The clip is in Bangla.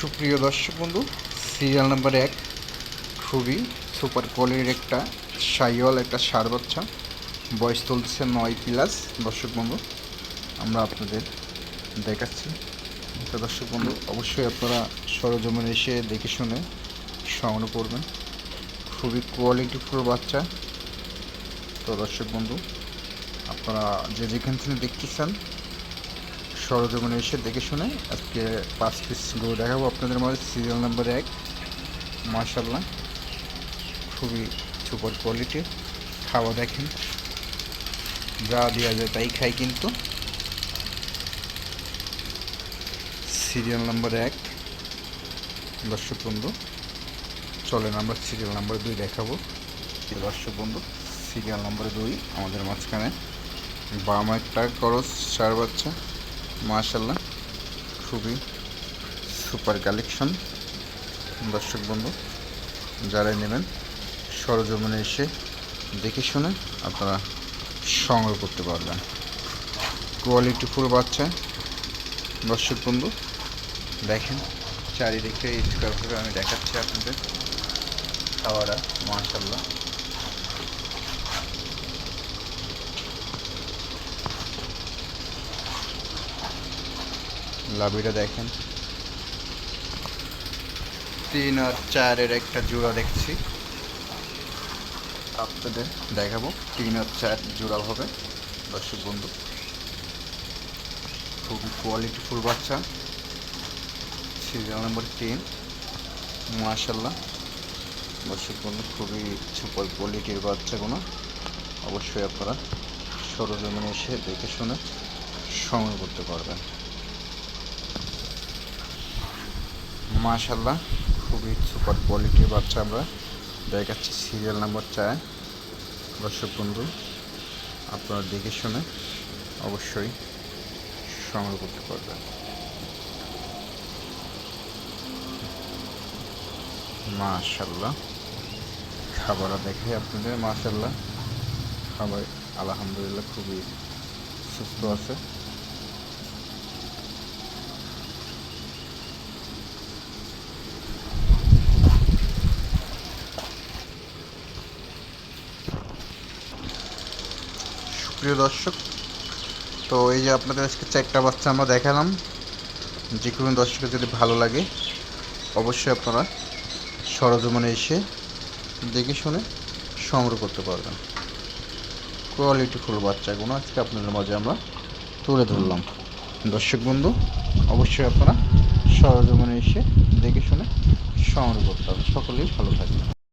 সুপ্রিয় দর্শক বন্ধু, সিরিয়াল নাম্বার 1 খুবই সুপার কোয়ালিটির একটা শাইওয়াল একটা ষাঁড় বাচ্চা। বয়স চলছে 9+। দর্শক বন্ধু, আমরা আপনাদের দেখাচ্ছি। তো দর্শক বন্ধু, অবশ্যই আপনারা সরজমিনে এসে দেখে শুনে সংগ্রহ করবেন। খুবই কোয়ালিটিফুল বাচ্চা। তো দর্শক বন্ধু, আপনারা যে যেখান থেকে দেখতেছেন সরজমিনে এসে দেখে শুনে আজকে 5 পিস গরু দেখাবো আপনাদের মাঝে। সিরিয়াল নাম্বার 1, মাশাআল্লাহ খুবই সুপার কোয়ালিটির। খাওয়া দেখেন, যা দেওয়া যায় তাই খাই। কিন্তু সিরিয়াল নাম্বার 1 দর্শক বন্ধু, চলেন আমরা সিরিয়াল নাম্বার 2 দেখাবো। দর্শক বন্ধু, সিরিয়াল নাম্বার 2 আমাদের মাঝখানে বাম একটা করস ষাঁড় বাচ্চা। মাশাআল্লাহ খুবই সুপার কালেকশন। দর্শক বন্ধু, যারাই নেবেন সরজমিনে এসে দেখে শুনে আপনারা সংগ্রহ করতে পারবেন। কোয়ালিটিফুল বাচ্চা। দর্শক বন্ধু দেখেন, চারিদিকে স্কোয়ার করে আমি দেখাচ্ছি আপনাদের খাওয়াটা। মাশাআল্লাহ লাভিটা দেখেন, 3 আর 4-এর একটা জোড়া দেখছি আপনাদের দেখাবো। 3 আর 4 জোড়া হবে। দর্শক বন্ধু, খুবই কোয়ালিটিফুল বাচ্চা। সিরিয়াল নাম্বার 3, মাশাআল্লাহ দর্শক বন্ধু, খুবই সুপার কোয়ালিটির বাচ্চাগুলো। অবশ্যই আপনারা সরজমিনে এসে দেখে শুনে সংগ্রহ করতে পারবেন। মাশাআল্লাহ খুবই সুপার কোয়ালিটির বাচ্চা আমরা দেখাচ্ছি। সিরিয়াল নাম্বার 4, দর্শক বন্ধু আপনারা দেখে শুনে অবশ্যই সংগ্রহ করতে পারবেন। মাশাআল্লাহ খাবারও দেখে আপনাদের। মাশাআল্লাহ খাবার আলহামদুলিল্লাহ খুবই সুস্থ আছে। প্রিয় দর্শক, তো এই যে আপনাদের আজকে 4টা বাচ্চা আমরা দেখালাম। যে কোনো দর্শকের যদি ভালো লাগে অবশ্যই আপনারা সরজমিনে এসে দেখে শুনে সংগ্রহ করতে পারবেন। কোয়ালিটিফুল বাচ্চাগুলো আজকে আপনাদের মাঝে আমরা তুলে ধরলাম। দর্শক বন্ধু, অবশ্যই আপনারা সরজমিনে এসে দেখে শুনে সংগ্রহ করতে হবে। সকলেই ভালো থাকবেন।